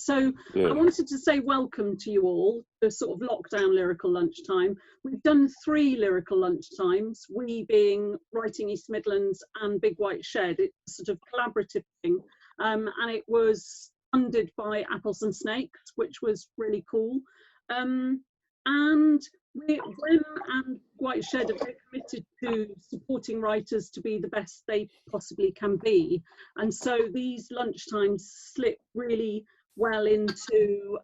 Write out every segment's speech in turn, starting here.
So I wanted to say welcome to you all, the sort of lockdown lyrical lunchtime. We've done 3 lyrical lunchtimes, we being Writing East Midlands and Big White Shed. It's sort of collaborative thing, and it was funded by Apples and Snakes, which was really cool. And Grim and White Shed are very committed to supporting writers to be the best they possibly can be. And so these lunchtimes slip really well into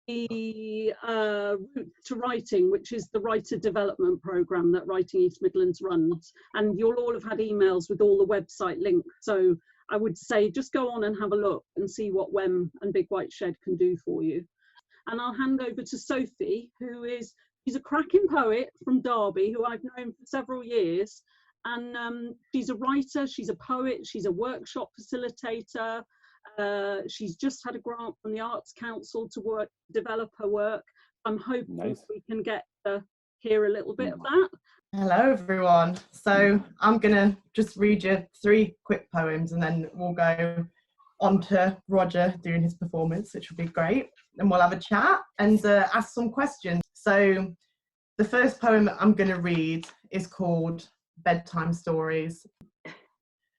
the Route to Writing, which is the writer development programme that Writing East Midlands runs. And you'll all have had emails with all the website links. So I would say just go on and have a look and see what WEM and Big White Shed can do for you. And I'll hand over to Sophie, she's a cracking poet from Derby, who I've known for several years. And she's a writer, she's a poet, she's a workshop facilitator. She's just had a grant from the Arts Council to develop her work. I'm hoping we can get to hear a little bit of that. Hello everyone. So I'm gonna just read you 3 quick poems and then we'll go on to Roger doing his performance, which will be great. And we'll have a chat and ask some questions. So the first poem I'm gonna read is called Bedtime Stories.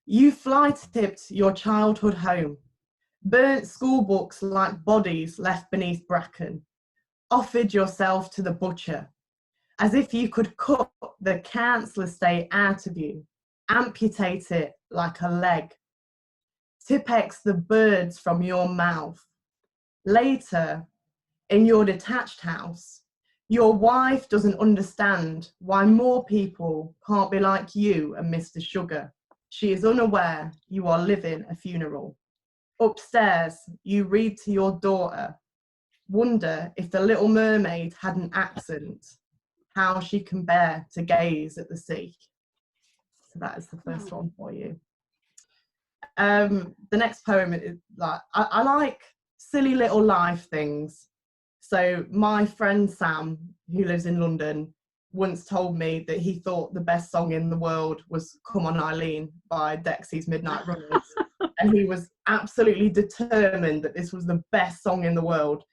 You fly-tipped your childhood home, burnt school books like bodies left beneath bracken, offered yourself to the butcher, as if you could cut the council estate out of you, amputate it like a leg, Tipex the birds from your mouth. Later, in your detached house, your wife doesn't understand why more people can't be like you and Mr. Sugar. She is unaware you are living a funeral. Upstairs, you read to your daughter, wonder if the little mermaid had an accent, how she can bear to gaze at the sea. So that is the first one for you. The next poem is like, I like silly little life things. So my friend Sam, who lives in London, once told me that he thought the best song in the world was Come On Eileen by Dexy's Midnight Runners. And he was absolutely determined that this was the best song in the world.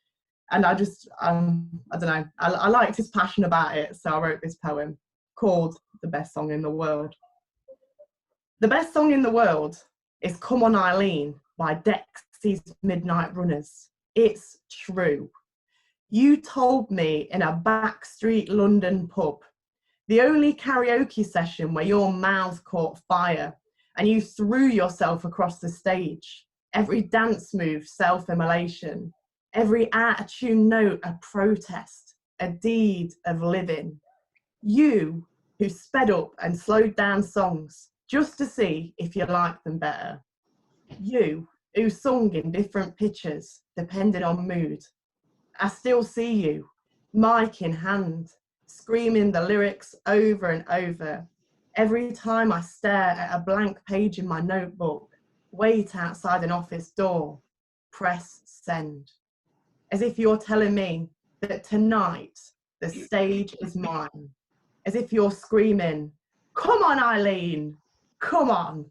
And I just, I don't know, I liked his passion about it. So I wrote this poem called The Best Song in the World. The best song in the world is Come On Eileen by Dexy's Midnight Runners. It's true. You told me in a backstreet London pub, the only karaoke session where your mouth caught fire and you threw yourself across the stage. Every dance move, self-immolation. Every out-of-tune note, a protest, a deed of living. You, who sped up and slowed down songs just to see if you liked them better. You, who sung in different pitches, depending on mood. I still see you, mic in hand, screaming the lyrics over and over. Every time I stare at a blank page in my notebook, wait outside an office door, press send. As if you're telling me that tonight the stage is mine. As if you're screaming, come on, Eileen, come on.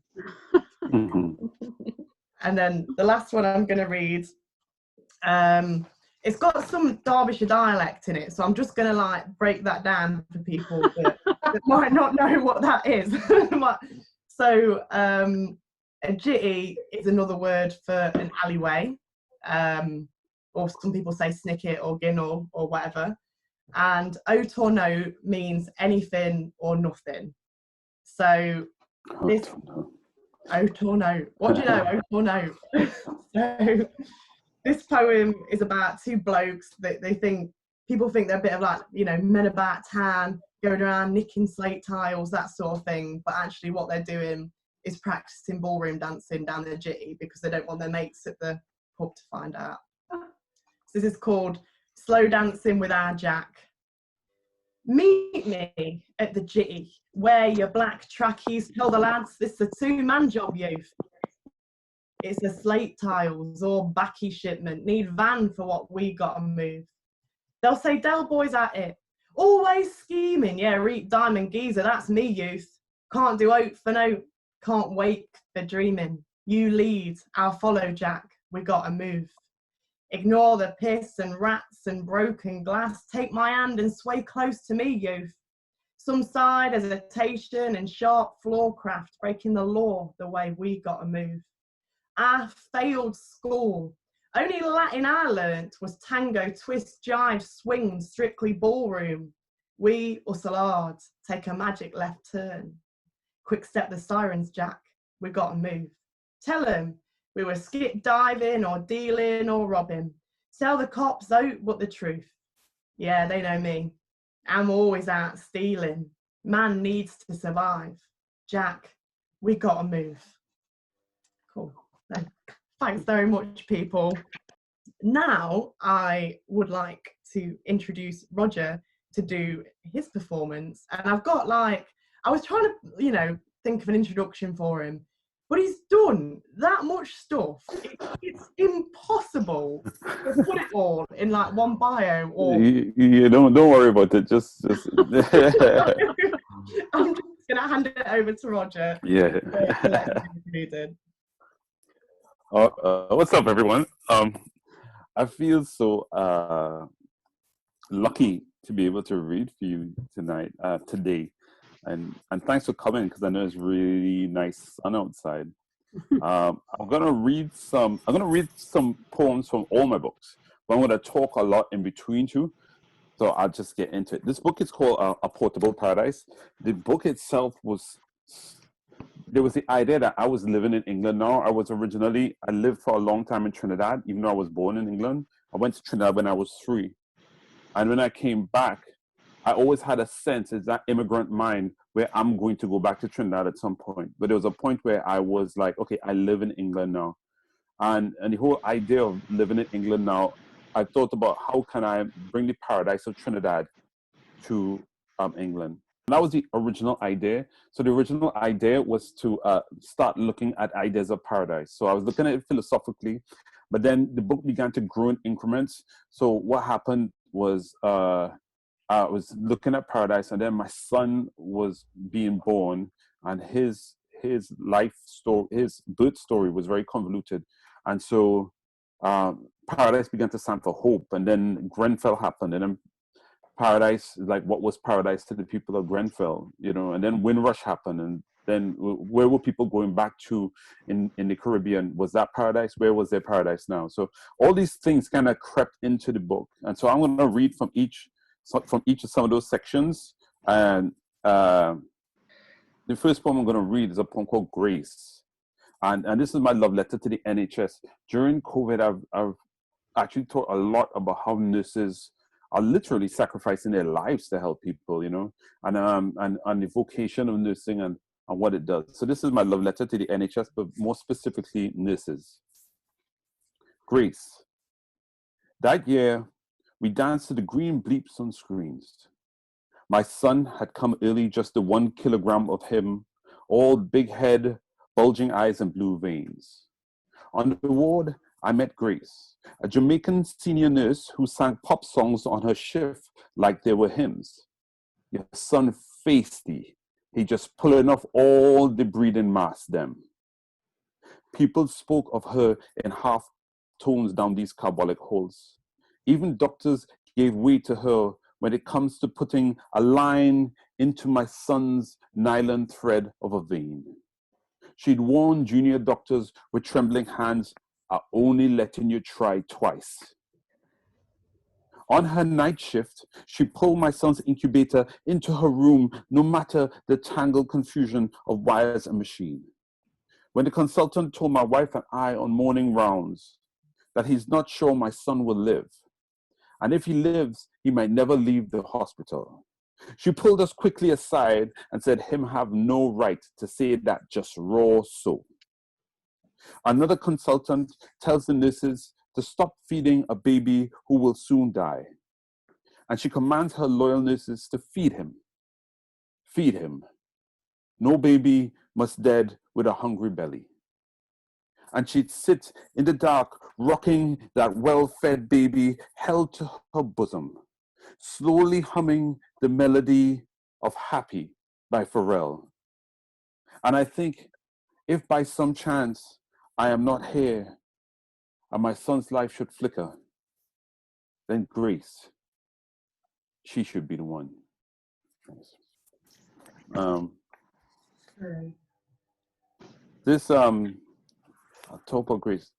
And then the last one I'm going to read, it's got some Derbyshire dialect in it, so I'm just going to like break that down for people that might not know what that is. So a jitty is another word for an alleyway, or some people say snicket or gin or whatever. And oat or no means anything or nothing. So this oat or no. What do you know? Oat or no. So this poem is about 2 blokes that people think they're a bit of like, you know, men about town, going around nicking slate tiles, that sort of thing. But actually what they're doing is practicing ballroom dancing down the jitty because they don't want their mates at the pub to find out. So this is called Slow Dancing with Our Jack. Meet me at the jitty, wear your black trackies, tell the lads this is a 2-man job, youth. It's a slate tiles or backy shipment, need van for what we gotta move. They'll say Del boys at it, always scheming, yeah, reap diamond geezer, that's me, youth. Can't do oat for no, can't wake for dreaming. You lead, I'll follow, Jack, we gotta move. Ignore the piss and rats and broken glass. Take my hand and sway close to me, youth. Some side hesitation and sharp floorcraft, breaking the law the way we gotta move. I failed school. Only Latin I learnt was tango, twist, jive, swing, strictly ballroom. We hustle hard, take a magic left turn. Quick step the sirens, Jack, we gotta move. Tell 'em we were skip diving or dealing or robbing. Tell the cops out but the truth. Yeah, they know me. I'm always out stealing. Man needs to survive. Jack, we gotta move. Cool. Thanks very much, people. Now I would like to introduce Roger to do his performance. And I've got I was trying to, think of an introduction for him, but he's done that much stuff. It's impossible to put it all in one bio. Or you don't worry about it. Just. I'm just gonna hand it over to Roger. Yeah. To let him introduce it. What's up, everyone? I feel so lucky to be able to read for you today, and thanks for coming, because I know it's really nice sun outside. I'm gonna read some poems from all my books, but I'm gonna talk a lot in between too. So I'll just get into it. This book is called A Portable Paradise. The book itself there was the idea that I was living in England now. I lived for a long time in Trinidad, even though I was born in England. I went to Trinidad when I was 3. And when I came back, I always had a sense, it's that immigrant mind, where I'm going to go back to Trinidad at some point. But there was a point where I was like, okay, I live in England now. And the whole idea of living in England now, I thought about how can I bring the paradise of Trinidad to England. And that was the original idea. So the original idea was to start looking at ideas of paradise. So I was looking at it philosophically, but then the book began to grow in increments. So what happened was I was looking at paradise, and then my son was being born, and his life story, his birth story was very convoluted. And so paradise began to stand for hope, and then Granville happened, and then paradise, what was paradise to the people of Granville, and then Windrush happened, and then where were people going back to in the Caribbean? Was that paradise? Where was their paradise now? So all these things kind of crept into the book, and so I'm going to read from each of some of those sections. And the first poem I'm going to read is a poem called Grace, and this is my love letter to the NHS. During COVID, I've actually taught a lot about how nurses are literally sacrificing their lives to help people, and the vocation of nursing and what it does. So this is my love letter to the NHS, but more specifically nurses. Grace. That year, we danced to the green bleeps on screens. My son had come early, just the 1 kilogram of him, all big head, bulging eyes and blue veins. On the ward, I met Grace, a Jamaican senior nurse who sang pop songs on her shift like they were hymns. Your son feisty. He just pulling off all the breathing mass them. People spoke of her in half tones down these carbolic holes. Even doctors gave way to her when it comes to putting a line into my son's nylon thread of a vein. She'd warned junior doctors with trembling hands, are only letting you try twice. On her night shift, she pulled my son's incubator into her room, no matter the tangled confusion of wires and machine. When the consultant told my wife and I on morning rounds that he's not sure my son will live, and if he lives, he might never leave the hospital, she pulled us quickly aside and said him have no right to say that just raw so. Another consultant tells the nurses to stop feeding a baby who will soon die. And she commands her loyal nurses to feed him. Feed him. No baby must dead with a hungry belly. And she'd sit in the dark, rocking that well-fed baby held to her bosom, slowly humming the melody of Happy by Pharrell. And I think, if by some chance I am not here, and my son's life should flicker, then Grace, she should be the one. This talk about Grace.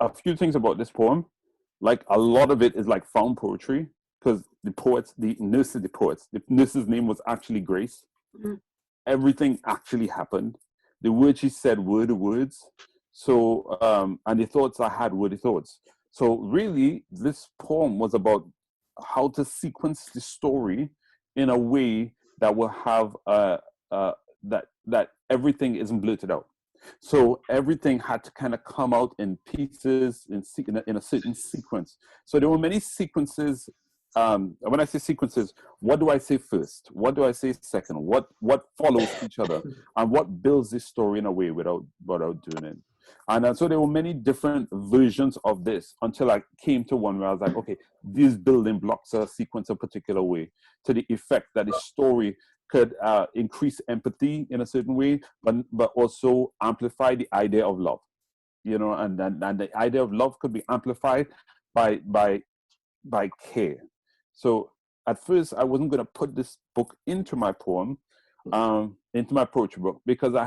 A few things about this poem. Like a lot of it is like found poetry, because the nurse's name was actually Grace. Mm. Everything actually happened. The words she said were the words. So, and the thoughts I had were the thoughts. So really, this poem was about how to sequence the story in a way that will have that everything isn't blurted out. So everything had to kind of come out in pieces in a certain sequence. So there were many sequences. When I say sequences, what do I say first? What do I say second? What follows each other? And what builds this story in a way without doing it? And so there were many different versions of this until I came to one where I was like, okay, these building blocks are sequenced a particular way to the effect that the story could increase empathy in a certain way, but also amplify the idea of love, you know, and the idea of love could be amplified by care. So at first, I wasn't going to put this book into my poem, into my poetry book, because I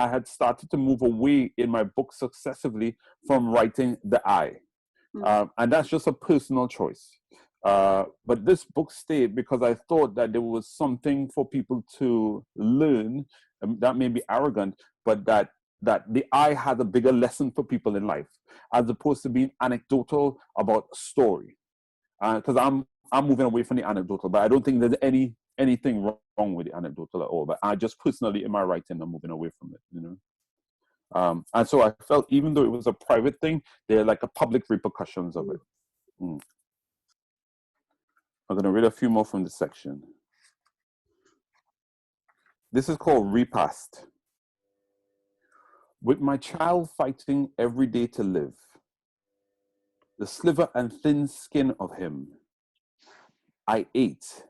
had started to move away in my book successively from writing the I, and that's just a personal choice. But this book stayed because I thought that there was something for people to learn. That may be arrogant, but that the I had a bigger lesson for people in life, as opposed to being anecdotal about a story. Because I'm moving away from the anecdotal, but I don't think there's anything wrong with the anecdotal at all. But I just personally, in my writing, I'm moving away from it, you know. And so I felt, even though it was a private thing, there are like a public repercussions of it. I'm going to read a few more from this section. This is called Repast. With my child fighting every day to live, the sliver and thin skin of him, I ate.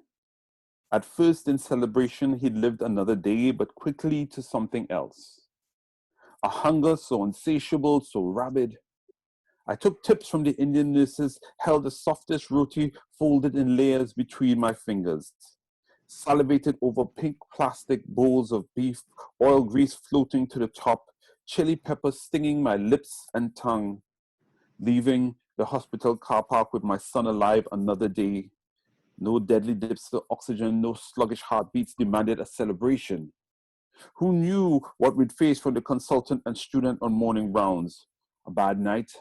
At first in celebration, he'd lived another day, but quickly to something else. A hunger so insatiable, so rabid. I took tips from the Indian nurses, held the softest roti folded in layers between my fingers, salivated over pink plastic bowls of beef, oil grease floating to the top, chili pepper stinging my lips and tongue, leaving the hospital car park with my son alive another day. No deadly dips of oxygen, no sluggish heartbeats demanded a celebration. Who knew what we'd face from the consultant and student on morning rounds? A bad night,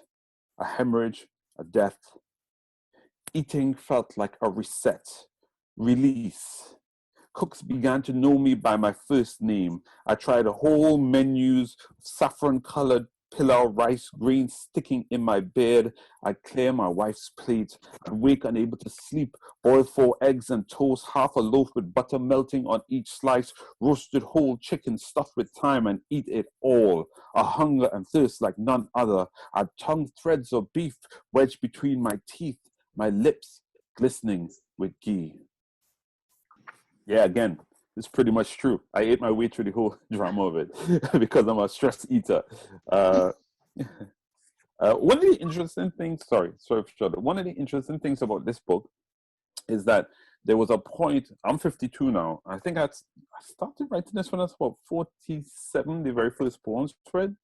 a hemorrhage, a death. Eating felt like a reset, release. Cooks began to know me by my first name. I tried a whole menus of saffron-colored pilau rice grains sticking in my bed. I'd clear my wife's plate. I'd wake unable to sleep, boil 4 eggs and toast, half a loaf with butter melting on each slice, roasted whole chicken stuffed with thyme, and eat it all. A hunger and thirst like none other. I'd tongue threads of beef wedged between my teeth, my lips glistening with ghee. Yeah, again, it's pretty much true. I ate my way through the whole drama of it because I'm a stress eater. One of the interesting things, one of the interesting things about this book is that there was a point, I'm 52 now. I think I started writing this when I was about 47, the very first poems read.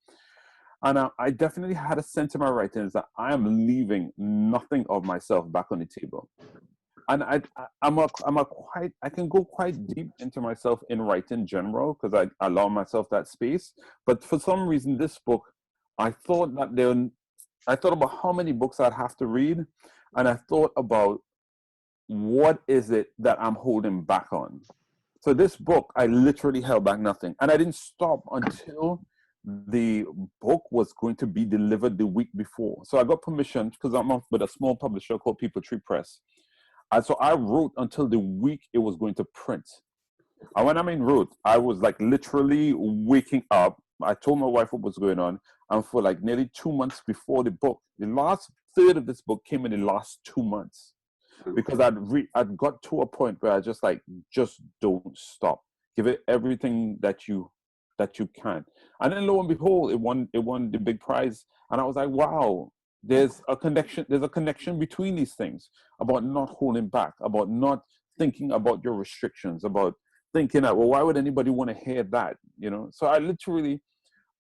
And I definitely had a sense in my writings that I am leaving nothing of myself back on the table. And I can go quite deep into myself in writing general, because I allow myself that space. But for some reason, this book, I thought about how many books I'd have to read, and I thought about what is it that I'm holding back on. So this book, I literally held back nothing, and I didn't stop until the book was going to be delivered the week before. So I got permission, because I'm with a small publisher called People Tree Press. And so I wrote until the week it was going to print. And when I mean wrote, I was like literally waking up. I told my wife what was going on. And for like nearly 2 months before the book, the last third of this book came in the last 2 months. Because I'd got to a point where I just don't stop. Give it everything that you can. And then lo and behold, it won the big prize. And I was like, wow, there's a connection between these things, about not holding back, about not thinking about your restrictions, about thinking that, well, why would anybody want to hear that? So I literally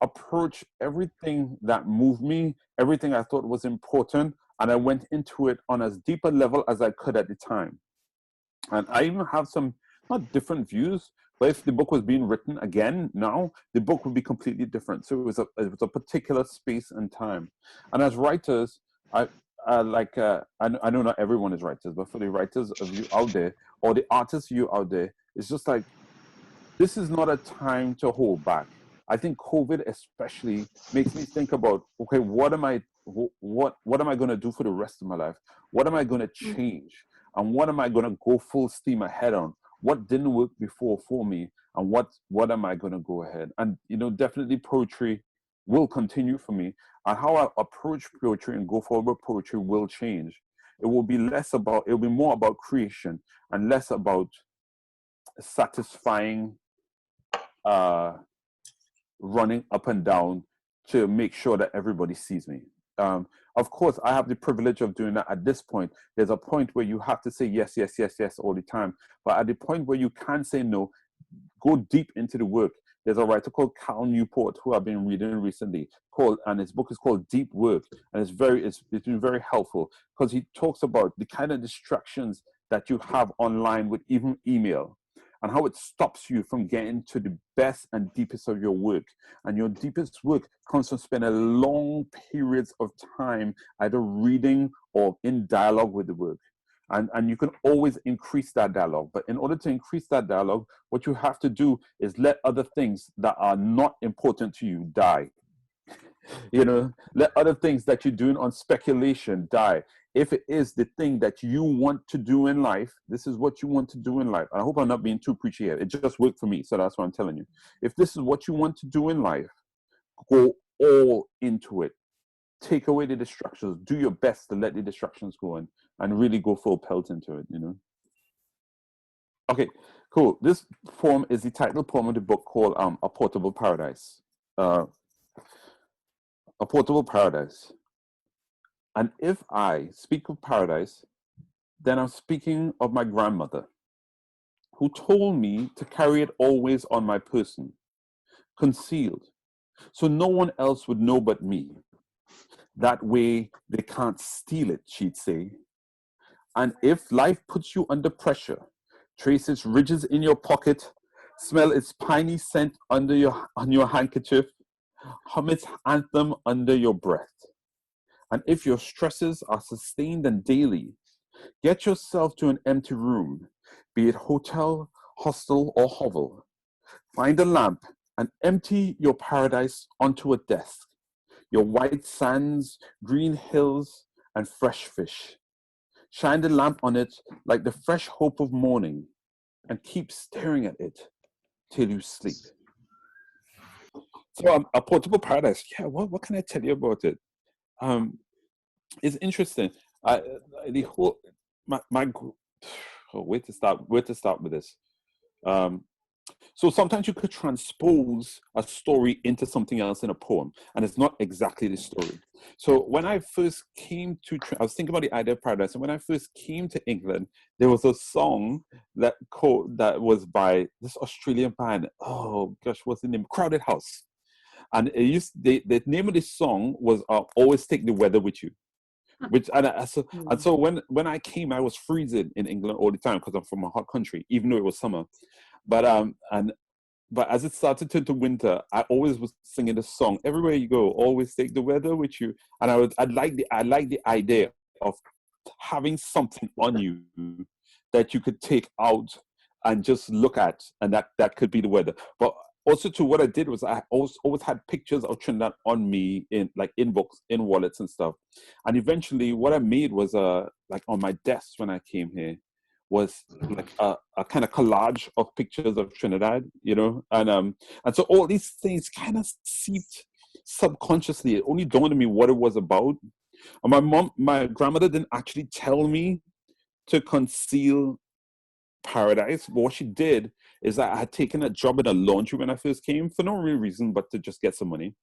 approach everything that moved me, everything I thought was important, and I went into it on as deep a level as I could at the time. And I even have some, not different views, but if the book was being written again now, the book would be completely different. So it was a particular space and time. And as writers, I know not everyone is writers, but for the writers of you out there, or the artists of you out there, it's just like, this is not a time to hold back. I think COVID especially makes me think about, okay, what am I going to do for the rest of my life? What am I going to change? And what am I going to go full steam ahead on? What didn't work before for me? And what am I going to go ahead? And, definitely poetry will continue for me. And how I approach poetry and go forward with poetry will change. It will be more about creation and less about satisfying, running up and down to make sure that everybody sees me. Of course, I have the privilege of doing that at this point. There's a point where you have to say yes, yes, yes, yes all the time. But at the point where you can say no, go deep into the work. There's a writer called Cal Newport who I've been reading recently, and his book is called Deep Work. And it's been very helpful because he talks about the kind of distractions that you have online with even email, and how it stops you from getting to the best and deepest of your work. And your deepest work comes from spending long periods of time either reading or in dialogue with the work. And you can always increase that dialogue. But in order to increase that dialogue, what you have to do is let other things that are not important to you die. Let other things that you're doing on speculation die. If it is the thing that you want to do in life, this is what you want to do in life. I hope I'm not being too preachy here. It just worked for me, so that's what I'm telling you. If this is what you want to do in life, go all into it. Take away the distractions. Do your best to let the distractions go in and really go full pelt into it, Okay, cool. This poem is the title poem of the book called A Portable Paradise. A Portable Paradise. And if I speak of paradise, then I'm speaking of my grandmother, who told me to carry it always on my person, concealed, so no one else would know but me. That way they can't steal it, she'd say. And if life puts you under pressure, trace its ridges in your pocket, smell its piney scent on your handkerchief, hum its anthem under your breath. And if your stresses are sustained and daily, get yourself to an empty room, be it hotel, hostel, or hovel. Find a lamp and empty your paradise onto a desk. Your white sands, green hills, and fresh fish. Shine the lamp on it like the fresh hope of morning, and keep staring at it till you sleep. So A Portable Paradise, yeah, what can I tell you about it? It's interesting. The whole where to start with this? So sometimes you could transpose a story into something else in a poem, and it's not exactly the story. So when I first came to, I was thinking about the idea of paradise, and when I first came to England, there was a song that was by this Australian band. Oh gosh, what's the name? Crowded House. And the name of this song was "Always Take the Weather with You." So when I came, I was freezing in England all the time because I'm from a hot country, even though it was summer. But as it started to winter, I always was singing this song. Everywhere you go, always take the weather with you. And I like the idea of having something on you that you could take out and just look at, and that could be the weather. But also, too, what I did was I always had pictures of Trinidad on me in books, in wallets and stuff. And eventually, what I made was like on my desk when I came here was like a kind of collage of pictures of Trinidad, and so all these things kind of seeped subconsciously. It only dawned on me what it was about. And my grandmother didn't actually tell me to conceal paradise, but what she did is that I had taken a job in a laundry when I first came for no real reason but to just get some money.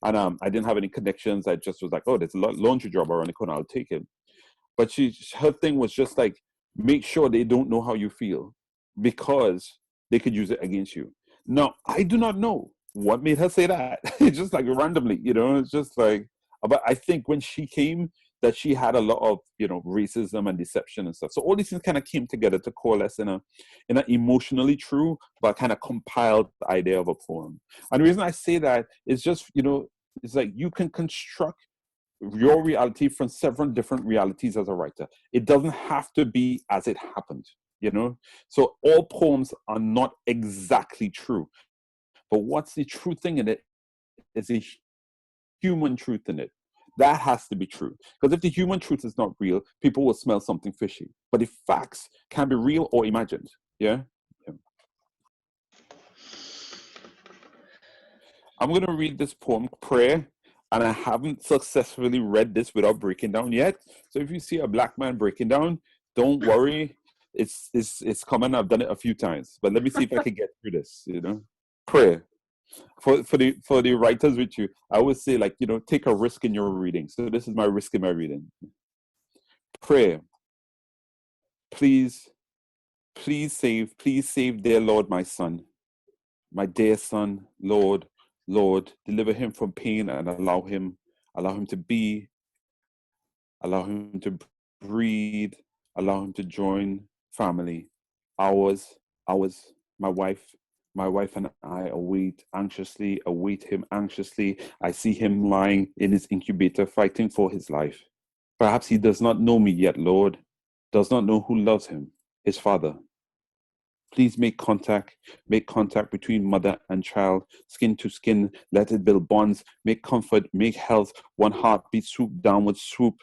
And I didn't have any connections. I just was like, oh, there's a laundry job around the corner, I'll take it. But her thing was just like, make sure they don't know how you feel, because they could use it against you. Now, I do not know what made her say that. It's just like randomly, it's just like, but I think when she came, that she had a lot of, racism and deception and stuff. So all these things kind of came together to coalesce in an emotionally true, but kind of compiled idea of a poem. And the reason I say that is just, it's like you can construct your reality from several different realities as a writer. It doesn't have to be as it happened, So all poems are not exactly true. But what's the true thing in it is a human truth in it. That has to be true. Because if the human truth is not real, people will smell something fishy. But the facts can be real or imagined. Yeah? I'm going to read this poem, Prayer. And I haven't successfully read this without breaking down yet. So if you see a black man breaking down, don't worry. It's coming. I've done it a few times. But let me see if I can get through this, Prayer. For the writers with you, I always say, like, take a risk in your reading. So this is my risk in my reading. Prayer. Please save, dear Lord, my son. My dear son, Lord, deliver him from pain and allow him to be, allow him to breathe, allow him to join family. Ours, my wife and I await him anxiously. I see him lying in his incubator fighting for his life. Perhaps he does not know me yet, Lord, does not know who loves him, his father. Please make contact between mother and child, skin to skin, let it build bonds, make comfort, make health, one heartbeat, swoop, downward swoop.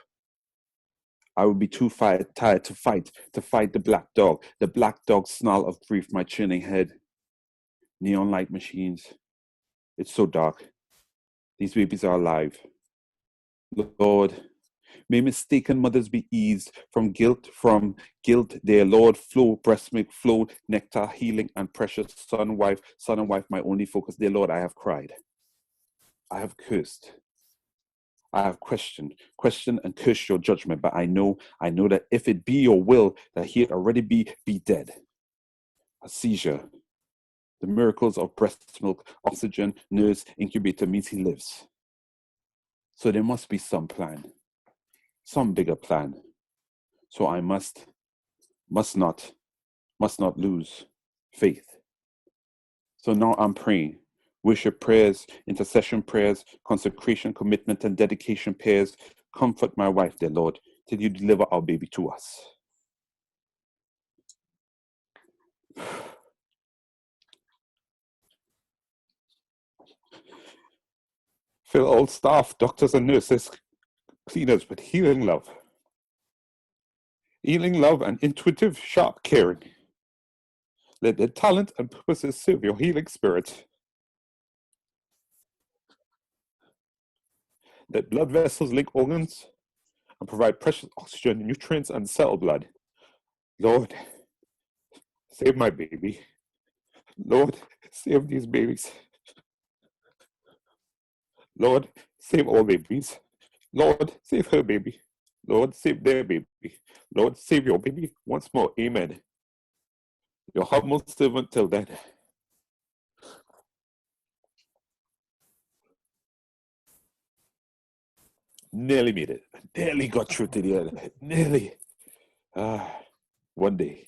I would be too tired to fight the black dog snarl of grief, my chilling head. Neon light machines. It's so dark. These babies are alive. Lord, may mistaken mothers be eased from guilt, dear Lord. Flow, breast milk, flow, nectar, healing, and precious son and wife, my only focus. Dear Lord, I have cried. I have cursed. I have questioned and cursed your judgment, but I know that if it be your will, that he'd already be dead. A seizure. The miracles of breast milk, oxygen, nurse, incubator means he lives. So there must be some plan, some bigger plan. So I must not lose faith. So now I'm praying. Worship prayers, intercession prayers, consecration, commitment, and dedication prayers. Comfort my wife, dear Lord, till you deliver our baby to us. Fill all staff, doctors and nurses, cleaners with healing love. Healing love and intuitive, sharp caring. Let their talent and purposes serve your healing spirit. Let blood vessels link organs and provide precious oxygen, nutrients, and cell blood. Lord, save my baby. Lord, save these babies. Lord, save all babies. Lord, save her baby. Lord, save their baby. Lord, save your baby once more. Amen. Your humble servant till then. Nearly made it. Nearly got through to the end. Nearly. One day.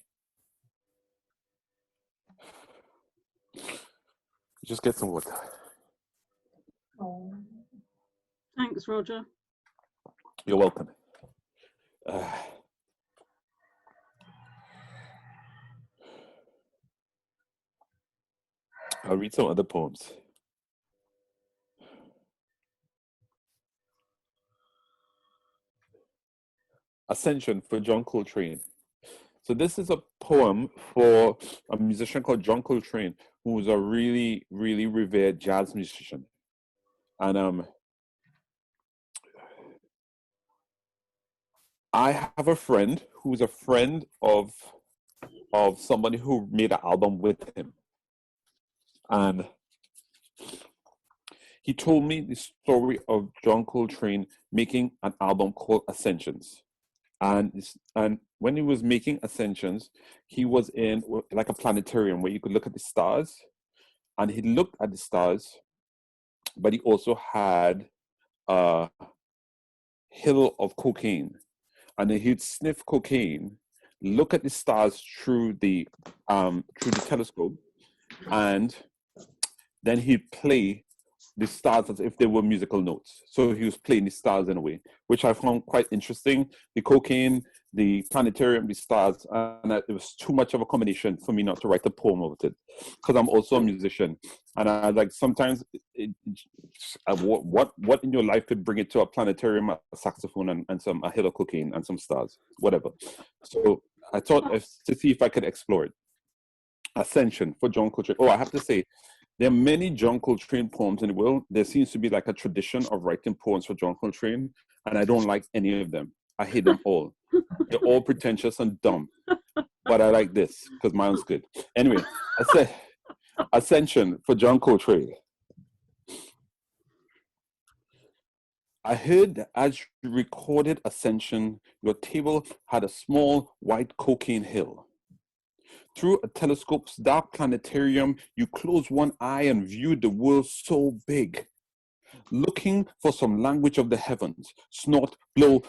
Just get some water. Thanks, Roger. You're welcome. I'll read some other poems. Ascension for John Coltrane. So this is a poem for a musician called John Coltrane, who was a really, really revered jazz musician. And I have a friend who's a friend of somebody who made an album with him. And he told me the story of John Coltrane making an album called Ascensions. And when he was making Ascensions, he was in like a planetarium where you could look at the stars. And he looked at the stars, but he also had a hill of cocaine. And then he'd sniff cocaine, look at the stars through the telescope, and then he'd play the stars as if they were musical notes. So he was playing the stars in a way, which I found quite interesting. The cocaine, the planetarium, the stars, and it was too much of a combination for me not to write a poem about it, because I'm also a musician. And I like sometimes, what in your life could bring it to a planetarium, a saxophone, and a hill of cocaine and some stars, whatever. So I thought to see if I could explore it. Ascension for John Coltrane. Oh, I have to say, there are many John Coltrane poems in the world. There seems to be like a tradition of writing poems for John Coltrane, and I don't like any of them. I hate them all. They're all pretentious and dumb. But I like this because mine's good. Anyway, I said Ascension for John Coltrane. I heard that as you recorded Ascension, your table had a small white cocaine hill. Through a telescope's dark planetarium, you closed one eye and viewed the world so big. Looking for some language of the heavens, snort, blow,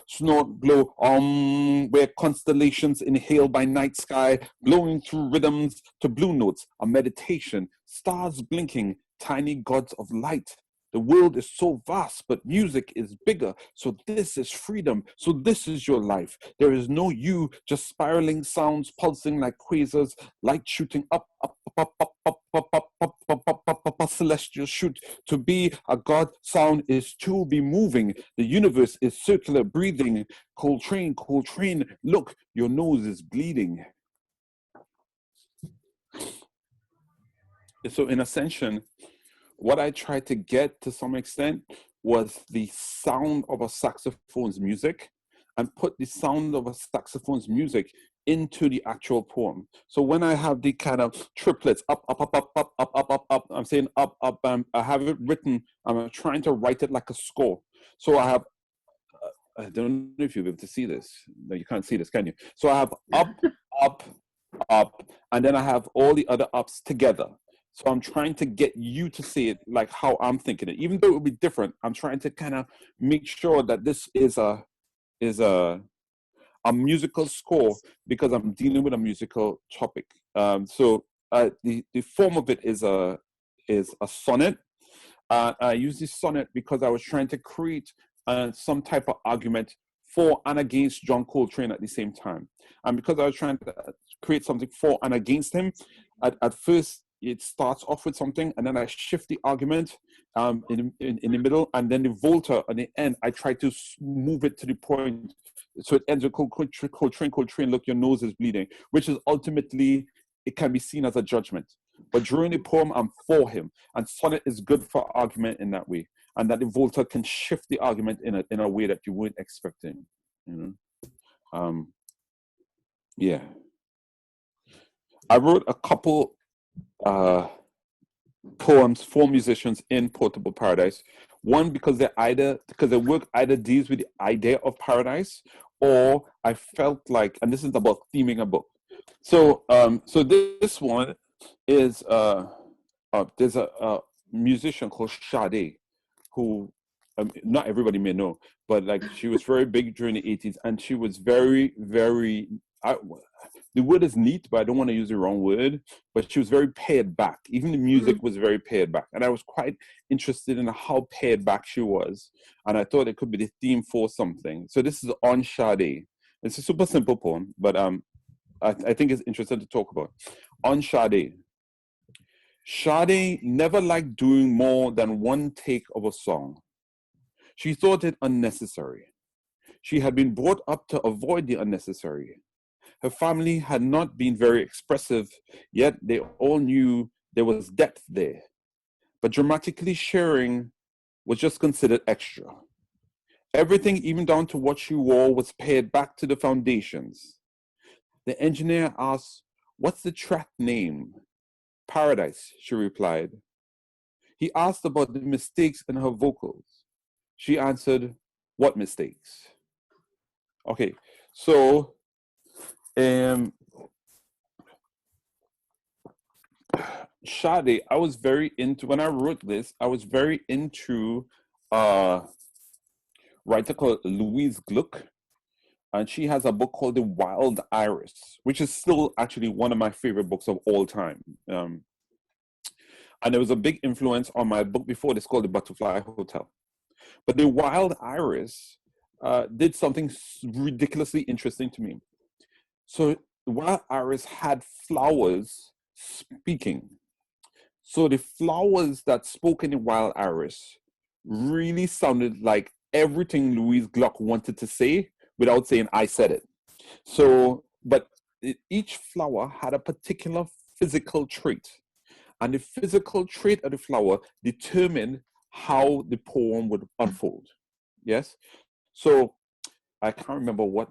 where constellations inhale by night sky, blowing through rhythms to blue notes, a meditation, stars blinking, tiny gods of light. The world is so vast, but music is bigger. So this is freedom. So this is your life. There is no you, just spiraling sounds, pulsing like quasars, light shooting up, celestial shoot. To be a God sound is to be moving. The universe is circular, breathing. Coltrane, Coltrane, look, your nose is bleeding. So in Ascension, what I tried to get to some extent was the sound of a saxophone's music and put the sound of a saxophone's music into the actual poem. So when I have the kind of triplets, up, I'm saying up, I have it written, I'm trying to write it like a score. So I have, I don't know if you'll be able to see this. No, you can't see this, can you? So I have up, and then I have all the other ups together. So I'm trying to get you to see it like how I'm thinking it. Even though it would be different, I'm trying to kind of make sure that this is a musical score because I'm dealing with a musical topic. So the form of it is a sonnet. I use this sonnet because I was trying to create some type of argument for and against John Coltrane at the same time. And because I was trying to create something for and against him, at first, it starts off with something, and then I shift the argument in the middle, and then the volta at the end, I try to move it to the point. So it ends with Coltrane, look, your nose is bleeding, which is ultimately, it can be seen as a judgment. But during the poem, I'm for him. And sonnet is good for argument in that way. And that the volta can shift the argument in a way that you wouldn't expect it. You know? Yeah. I wrote a couple poems for musicians in Portable Paradise. One, because the work either deals with the idea of paradise, or I felt like, and this is about theming a book. So this one is there's a musician called Sade, who not everybody may know, but like she was very big during the 80s, and she was very, very, the word is neat, but I don't want to use the wrong word, but she was very pared back. Even the music was very pared back. And I was quite interested in how pared back she was. And I thought it could be the theme for something. So this is on Sade. It's a super simple poem, but I think it's interesting to talk about. On Sade. Sade never liked doing more than one take of a song. She thought it unnecessary. She had been brought up to avoid the unnecessary. Her family had not been very expressive, yet they all knew there was depth there. But dramatically sharing was just considered extra. Everything, even down to what she wore, was pared back to the foundations. The engineer asked, "What's the track name?" "Paradise," she replied. He asked about the mistakes in her vocals. She answered, "What mistakes?" Okay, so Sade, I was very into, when I wrote this, I was very into a writer called Louise Gluck, and she has a book called The Wild Iris, which is still actually one of my favorite books of all time. And there was a big influence on my book before this called The Butterfly Hotel. But The Wild Iris did something ridiculously interesting to me. So The Wild Iris had flowers speaking. So the flowers that spoke in The Wild Iris really sounded like everything Louise Gluck wanted to say without saying, "I said it." So, but each flower had a particular physical trait. And the physical trait of the flower determined how the poem would unfold. Yes? So I can't remember what,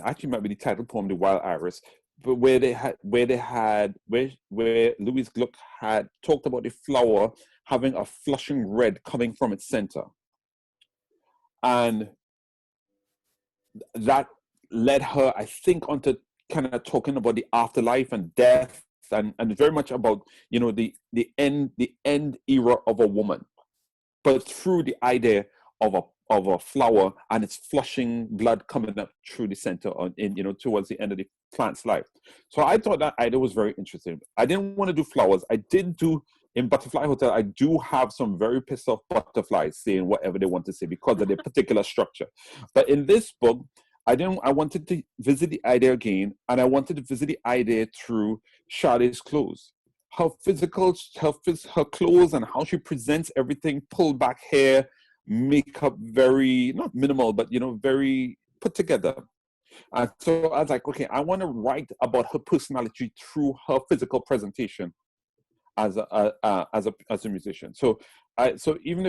actually might be the title poem, The Wild Iris, but where Louise Gluck had talked about the flower having a flushing red coming from its center. And that led her, I think, onto kind of talking about the afterlife and death, and very much about, you know, the end era of a woman, but through the idea of a flower and its flushing blood coming up through the center towards the end of the plant's life. So I thought that idea was very interesting. I didn't want to do flowers. I did do in Butterfly Hotel. I do have some very pissed off butterflies saying whatever they want to say because of their particular structure. But in this book, I wanted to visit the idea again, and I wanted to visit the idea through Sade's clothes. Her clothes and how she presents everything, pulled back hair, makeup, very, not minimal, but, you know, very put together. And so I was like, okay, I want to write about her personality through her physical presentation as a musician. So even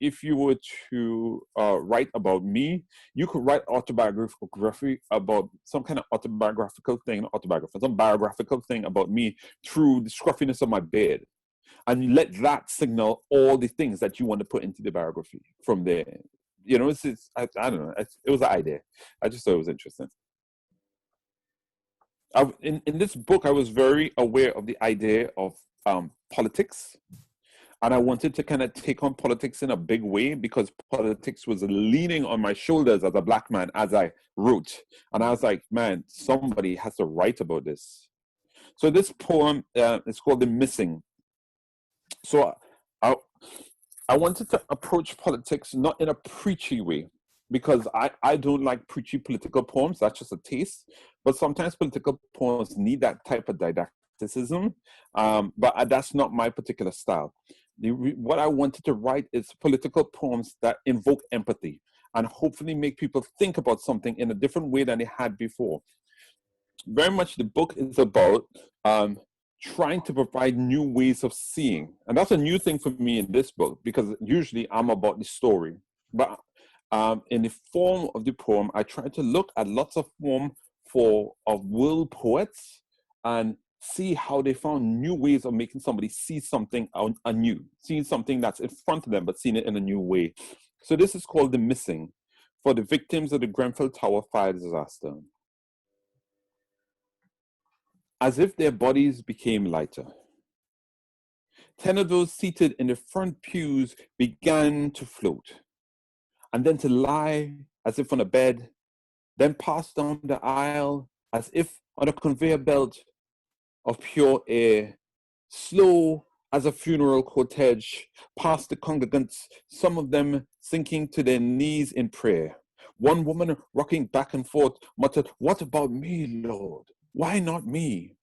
if you were to write about me, you could write autobiography about some kind of biographical thing about me through the scruffiness of my bed, and let that signal all the things that you want to put into the biography from there. You know, I don't know. It was an idea. I just thought it was interesting. In this book, I was very aware of the idea of politics, and I wanted to kind of take on politics in a big way because politics was leaning on my shoulders as a Black man as I wrote. And I was like, man, somebody has to write about this. So this poem is called The Missing. So I wanted to approach politics not in a preachy way, because I don't like preachy political poems. That's just a taste. But sometimes political poems need that type of didacticism. But that's not my particular style. What I wanted to write is political poems that invoke empathy and hopefully make people think about something in a different way than they had before. Very much the book is about trying to provide new ways of seeing. And that's a new thing for me in this book, because usually I'm about the story. But in the form of the poem, I try to look at lots of form of world poets and see how they found new ways of making somebody see something anew, seeing something that's in front of them, but seeing it in a new way. So this is called The Missing, for the victims of the Grenfell Tower fire disaster. As if their bodies became lighter, 10 of those seated in the front pews began to float, and then to lie as if on a bed, then pass down the aisle as if on a conveyor belt of pure air, slow as a funeral cortege, past the congregants, some of them sinking to their knees in prayer. One woman rocking back and forth muttered, "What about me, Lord? Why not me?"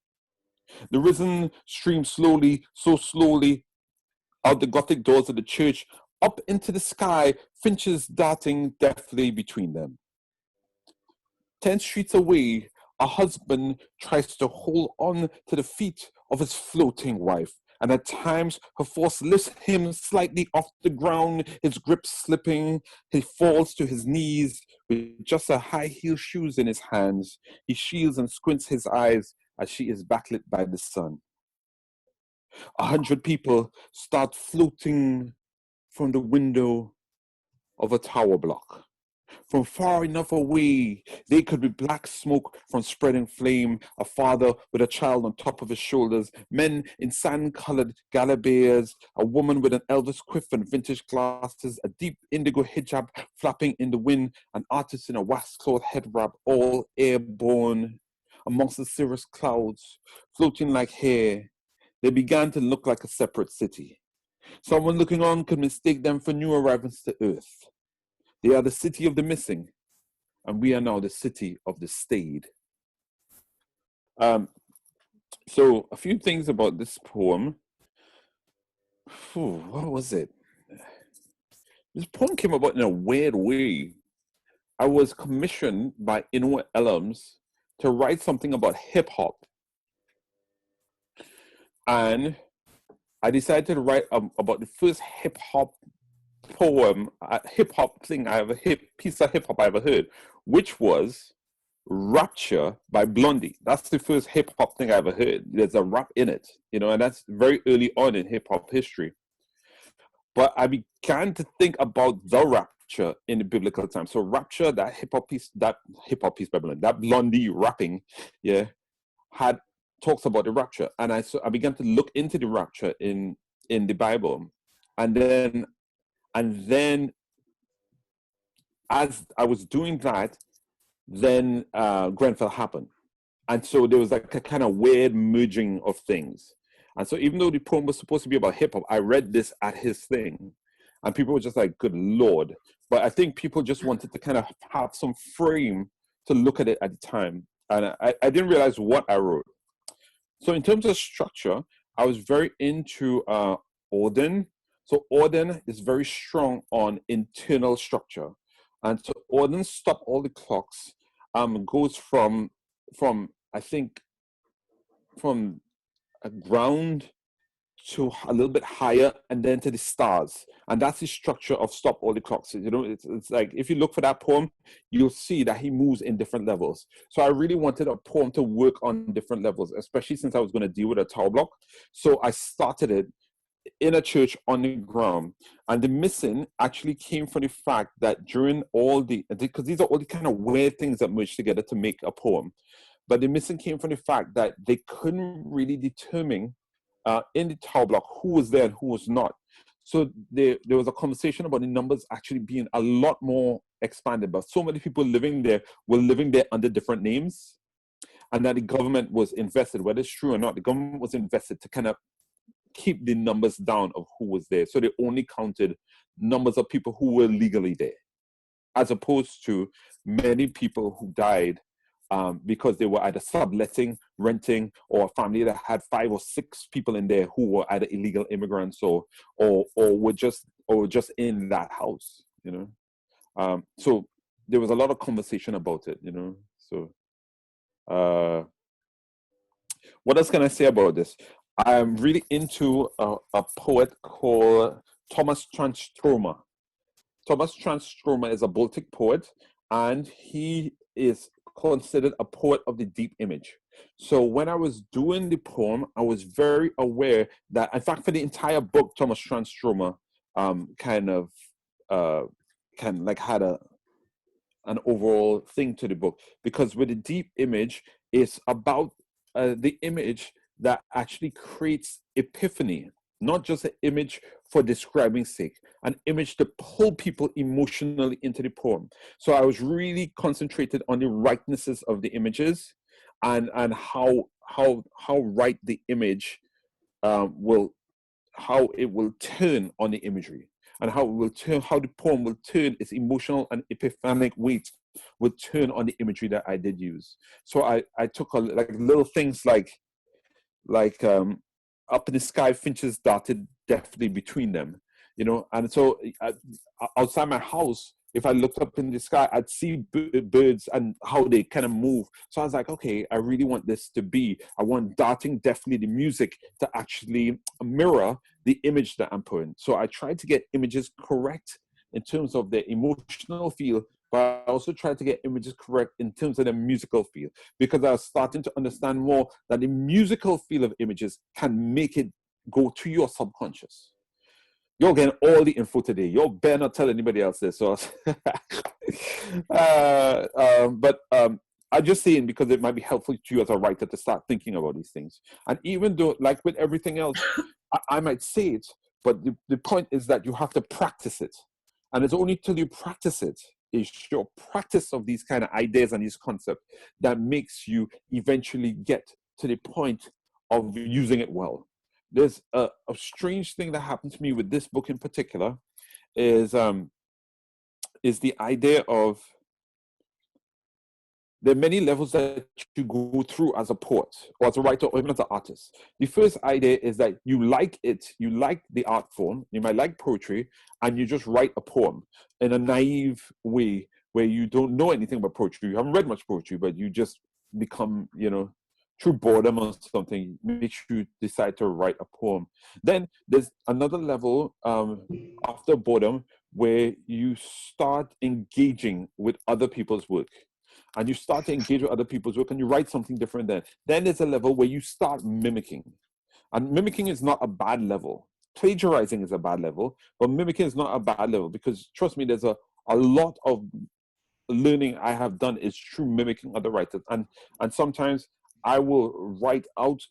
The risen streamed slowly, so slowly, out the Gothic doors of the church, up into the sky, finches darting deftly between them. 10 streets away, a husband tries to hold on to the feet of his floating wife, and at times her force lifts him slightly off the ground, his grip slipping. He falls to his knees with just a high-heeled shoes in his hands. He shields and squints his eyes as she is backlit by the sun. 100 people start floating from the window of a tower block. From far enough away, they could be black smoke from spreading flame, a father with a child on top of his shoulders, men in sand-colored galabeas, a woman with an Elvis quiff and vintage glasses, a deep indigo hijab flapping in the wind, an artist in a waxcloth head wrap, all airborne amongst the cirrus clouds, floating like hair. They began to look like a separate city. Someone looking on could mistake them for new arrivals to Earth. They are the city of the missing, and we are now the city of the stayed. So a few things about this poem. What was it? This poem came about in a weird way. I was commissioned by Inoue Elams to write something about hip hop. And I decided to write about the first hip hop poem, hip hop thing piece of hip hop I ever heard, which was Rapture by Blondie. That's the first hip hop thing I ever heard. There's a rap in it, and that's very early on in hip hop history. But I began to think about the rapture in the biblical time. So Rapture, that hip hop piece by Blondie, that Blondie rapping, talks about the rapture. And I began to look into the rapture in the Bible. And then as I was doing that, then Granville happened. And so there was like a kind of weird merging of things. And so even though the poem was supposed to be about hip hop, I read this at his thing. And people were just like, good Lord. But I think people just wanted to kind of have some frame to look at it at the time. And I didn't realize what I wrote. So in terms of structure, I was very into Auden. So Auden is very strong on internal structure. And so Auden Stop All the Clocks goes from I think from a ground to a little bit higher and then to the stars. And that's the structure of Stop All the Clocks. It's like, if you look for that poem, you'll see that he moves in different levels. So I really wanted a poem to work on different levels, especially since I was going to deal with a tower block. So I started it in a church on the ground. And the missing actually came from the fact that during because these are all the kind of weird things that merge together to make a poem. But the missing came from the fact that they couldn't really determine in the tower block who was there and who was not. So there was a conversation about the numbers actually being a lot more expanded, but so many people living there were living there under different names, and that the government was invested, whether it's true or not, the government was invested to kind of keep the numbers down of who was there. So they only counted numbers of people who were legally there, as opposed to many people who died because they were either subletting, renting, or a family that had 5 or 6 people in there who were either illegal immigrants or were just in that house, So there was a lot of conversation about it, So what else can I say about this? I'm really into a poet called Thomas Tranströmer. Thomas Tranströmer is a Baltic poet, and he is considered a poet of the deep image. So when I was doing the poem, I was very aware that, in fact, for the entire book, Thomas Tranströmer had an overall thing to the book, because with the deep image, it's about the image that actually creates epiphany, not just an image for describing sake, an image to pull people emotionally into the poem. So I was really concentrated on the rightnesses of the images and how right the image how it will turn on the imagery, and how the poem will turn its emotional and epiphanic weight will turn on the imagery that I did use. So I took little things like up in the sky, finches darted deftly between them, and so outside my house, if I looked up in the sky, I'd see birds and how they kind of move. So I was like, okay, I really want this to be, I want darting deftly, the music, to actually mirror the image that I'm putting. So I tried to get images correct in terms of their emotional feel, but I also tried to get images correct in terms of the musical feel, because I was starting to understand more that the musical feel of images can make it go to your subconscious. You're getting all the info today. You better not tell anybody else this. So, but I'm just saying, because it might be helpful to you as a writer to start thinking about these things. And even though, like with everything else, I might say it, but the point is that you have to practice it. And it's only till you practice it, is your practice of these kind of ideas and these concepts, that makes you eventually get to the point of using it well. There's a strange thing that happened to me with this book in particular, is the idea of, there are many levels that you go through as a poet or as a writer or even as an artist. The first idea is that you like the art form, you might like poetry, and you just write a poem in a naive way where you don't know anything about poetry. You haven't read much poetry, but you just become, through boredom or something, makes you decide to write a poem. Then there's another level after boredom where you start engaging with other people's work. And you start to engage with other people's work and you write something different then. Then there's a level where you start mimicking. And mimicking is not a bad level. Plagiarizing is a bad level, but mimicking is not a bad level, because trust me, there's a lot of learning I have done is through mimicking other writers. And sometimes I will write out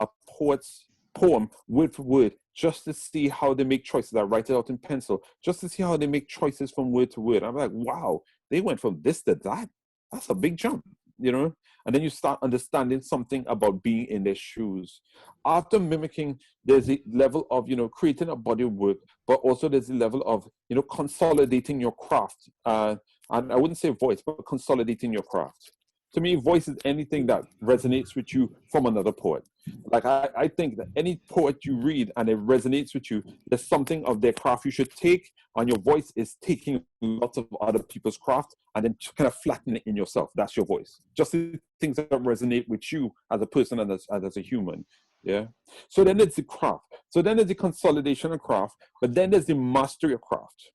a poet's poem word for word just to see how they make choices. I write it out in pencil just to see how they make choices from word to word. I'm like, wow, they went from this to that. That's a big jump, And then you start understanding something about being in their shoes. After mimicking, there's a level of, creating a body of work, but also there's a level of, consolidating your craft. And I wouldn't say voice, but consolidating your craft. To me, voice is anything that resonates with you from another poet. Like I think that any poet you read and it resonates with you, there's something of their craft you should take, and your voice is taking lots of other people's craft and then kind of flatten it in yourself. That's your voice. Just the things that resonate with you as a person and as a human. Yeah. So then there's the craft. So then there's the consolidation of craft, but then there's the mastery of craft.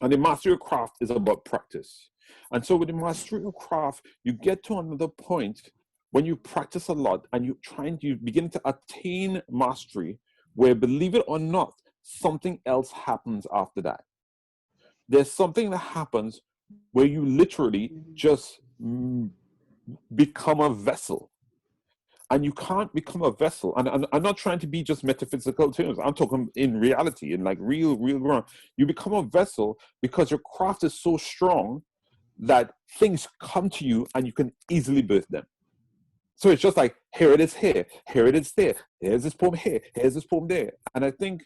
And the mastery of craft is about practice. And so with the mastery of craft, you get to another point when you practice a lot and you begin to attain mastery, where, believe it or not, something else happens after that. There's something that happens where you literally just become a vessel. And you can't become a vessel. And I'm not trying to be just metaphysical terms. I'm talking in reality, in like real ground. You become a vessel because your craft is so strong that things come to you and you can easily birth them. So it's just like, here it is here it is there, here's this poem here, here's this poem there. And I think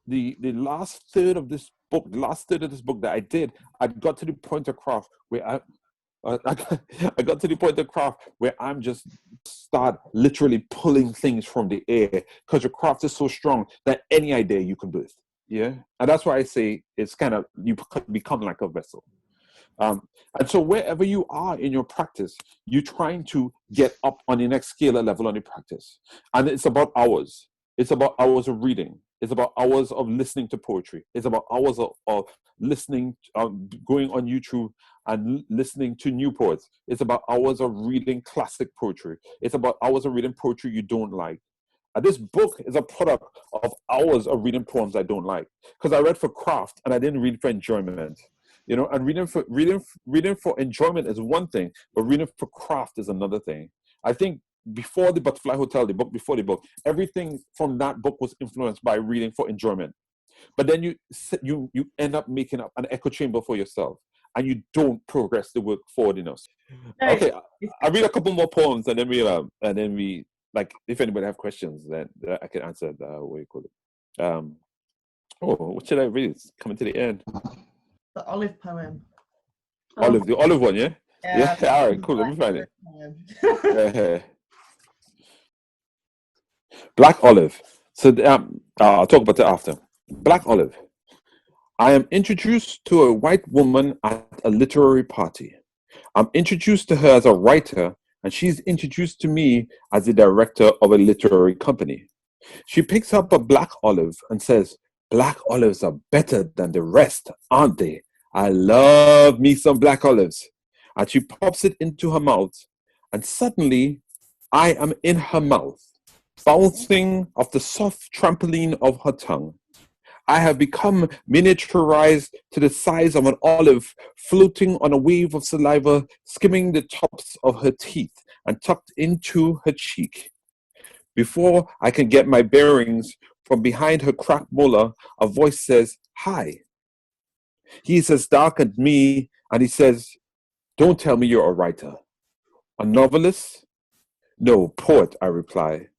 the last third of this book that I did, I got to the point of craft where I got to the point of craft where I'm just start literally pulling things from the air, because your craft is so strong that any idea you can birth. Yeah. And that's why I say it's kind of, you become like a vessel. And so wherever you are in your practice, you're trying to get up on the next scale or level on your practice. And it's about hours. It's about hours of reading. It's about hours of listening to poetry. It's about hours of listening, going on YouTube and listening to new poets. It's about hours of reading classic poetry. It's about hours of reading poetry you don't like. And this book is a product of hours of reading poems I don't like. Because I read for craft and I didn't read for enjoyment. And reading for enjoyment is one thing, but reading for craft is another thing. I think before the Butterfly Hotel, before the book, everything from that book was influenced by reading for enjoyment. But then you end up making up an echo chamber for yourself, and you don't progress the work forward enough. Okay, I'll read a couple more poems, and then we like, if anybody have questions, then I can answer what you call it. What should I read? It's coming to the end. The olive poem. The olive one, yeah? Yeah. All right, cool. Let me find it. Black olive. So I'll talk about it after. Black olive. I am introduced to a white woman at a literary party. I'm introduced to her as a writer, and she's introduced to me as the director of a literary company. She picks up a black olive and says, "Black olives are better than the rest, aren't they? I love me some black olives." And she pops it into her mouth, and suddenly I am in her mouth. bouncing of the soft trampoline of her tongue. I have become miniaturized to the size of an olive, floating on a wave of saliva, skimming the tops of her teeth and tucked into her cheek. Before I can get my bearings, from behind her cracked molar, a voice says, "Hi." He is as dark as me, and he says, "Don't tell me you're a writer." "A novelist?" "No, poet," I reply.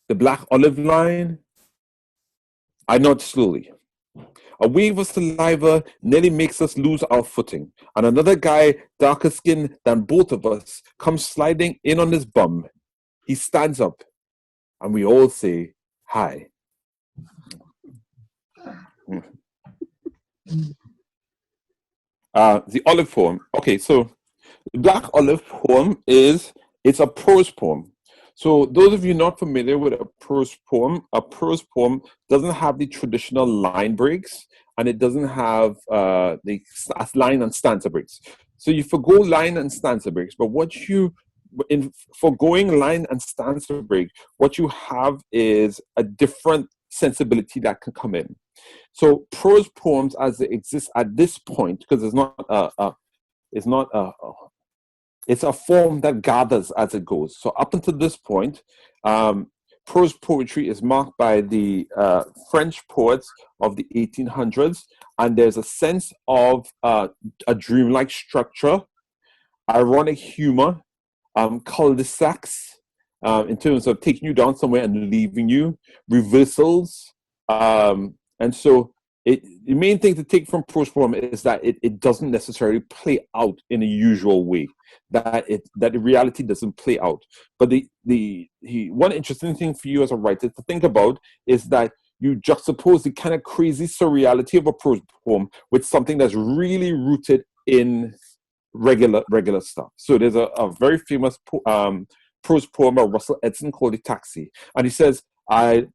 "The black olive line?" I nod slowly. A wave of saliva nearly makes us lose our footing, and another guy, darker skinned than both of us, comes sliding in on his bum. He stands up, and we all say, "Hi." The olive poem. Okay, so the black olive poem it's a prose poem. So those of you not familiar with a prose poem doesn't have the traditional line breaks, and it doesn't have the line and stanza breaks. So you forgo line and stanza breaks, but in foregoing line and stanza break, what you have is a different sensibility that can come in. So prose poems, as they exist at this point, because it's a form that gathers as it goes. So up until this point, prose poetry is marked by the French poets of the 1800s, and there's a sense of a dreamlike structure, ironic humor, cul-de-sacs, in terms of taking you down somewhere and leaving you, reversals. And so the main thing to take from prose poem is that it doesn't necessarily play out in a usual way, that the reality doesn't play out. But one interesting thing for you as a writer to think about is that you juxtapose the kind of crazy surreality of a prose poem with something that's really rooted in regular stuff. So there's a very famous prose poem by Russell Edson called "The Taxi," and he says, I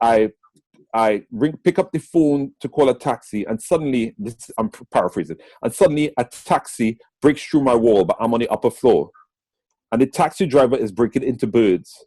pick up the phone to call a taxi, and suddenly, I'm paraphrasing, and suddenly a taxi breaks through my wall, but I'm on the upper floor. And the taxi driver is breaking into birds.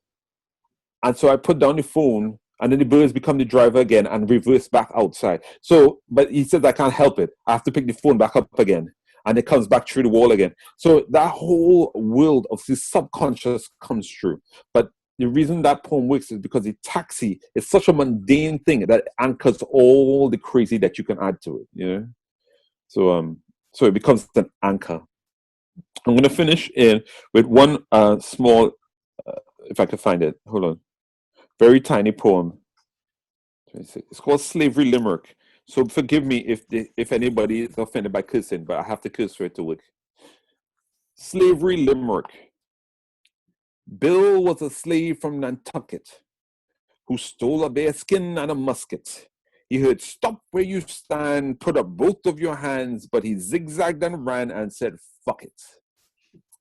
And so I put down the phone, and then the birds become the driver again and reverse back outside. So, but he says I can't help it. I have to pick the phone back up again, and it comes back through the wall again. So that whole world of the subconscious comes through. But the reason that poem works is because the taxi is such a mundane thing that anchors all the crazy that you can add to it, you know? So it becomes an anchor. I'm going to finish with one small, if I can find it, hold on, very tiny poem. It's called Slavery Limerick. So forgive me if anybody is offended by cursing, but I have to curse for it to work. Slavery Limerick. Bill was a slave from Nantucket who stole a bear skin and a musket. He heard, "Stop where you stand, put up both of your hands," but he zigzagged and ran and said, "Fuck it."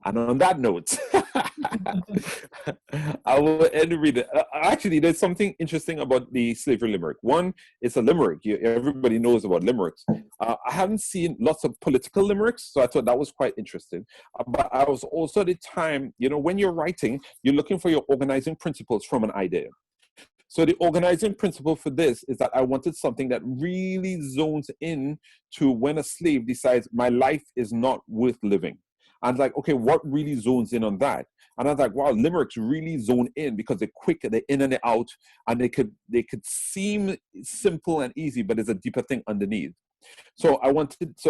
And on that note, I will end the reading. Actually, there's something interesting about the Slavery Limerick. One, it's a limerick. Everybody knows about limericks. I haven't seen lots of political limericks, so I thought that was quite interesting. But I was also at the time, when you're writing, you're looking for your organizing principles from an idea. So the organizing principle for this is that I wanted something that really zones in to when a slave decides my life is not worth living. And like, okay, what really zones in on that? And I was like, wow, limericks really zone in because they're quick, they're in and they're out, and they could seem simple and easy, but there's a deeper thing underneath. So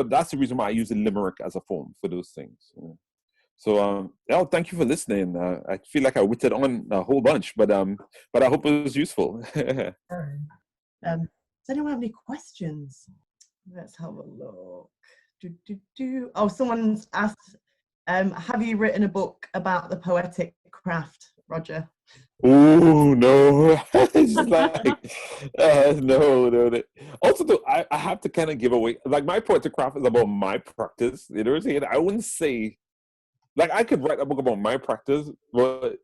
that's the reason why I use the limerick as a form for those things. So, thank you for listening. I feel like I whittled on a whole bunch, but I hope it was useful. Does anyone have any questions? Let's have a look. Oh, someone's asked, have you written a book about the poetic craft, Roger? Oh no! It's like no. Also, though, I have to kind of give away. Like, my poetic craft is about my practice. You know what I'm saying? I wouldn't say, like, I could write a book about my practice, but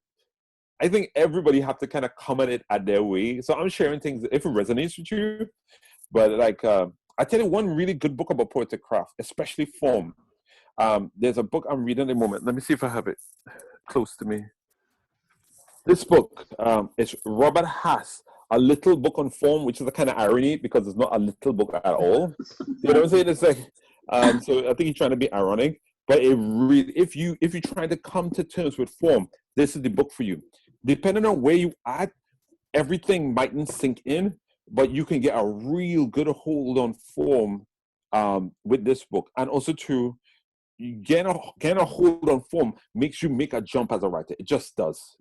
I think everybody have to kind of come at it at their way. So I'm sharing things if it resonates with you. But like, I tell you one really good book about poetic craft, especially form. There's a book I'm reading at the moment. Let me see if I have it close to me. This book is Robert Hass, A Little Book on Form, which is a kind of irony because it's not a little book at all. You know what I'm saying? It's like, so I think he's trying to be ironic. But it really, if you're trying to come to terms with form, this is the book for you. Depending on where you at, everything mightn't sink in, but you can get a real good hold on form with this book. And also too, getting a hold on form makes you make a jump as a writer. It just does.